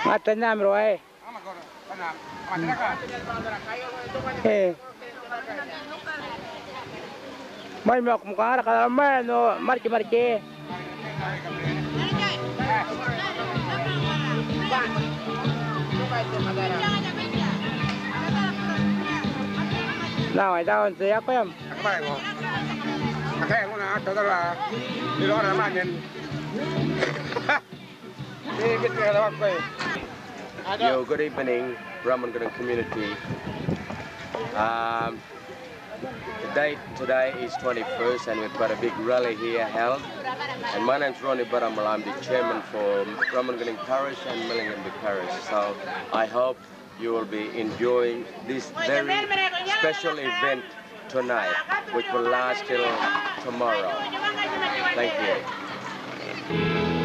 Matanam Roy. Eh. May mukha ka naman, no? Marki. Nào ai đâu thì ác em. Cái nó cho là đi đó là mà nhìn. Đi biết cái đó coi. Yo, good evening, Ramangadan community. The date today is 21st and we've got a big rally here held. And my name's Ronnie Baramal, I'm the chairman for Ramangadan Parish and Millinghamby Parish. So I hope you will be enjoying this very special event tonight, which will last till tomorrow. Thank you.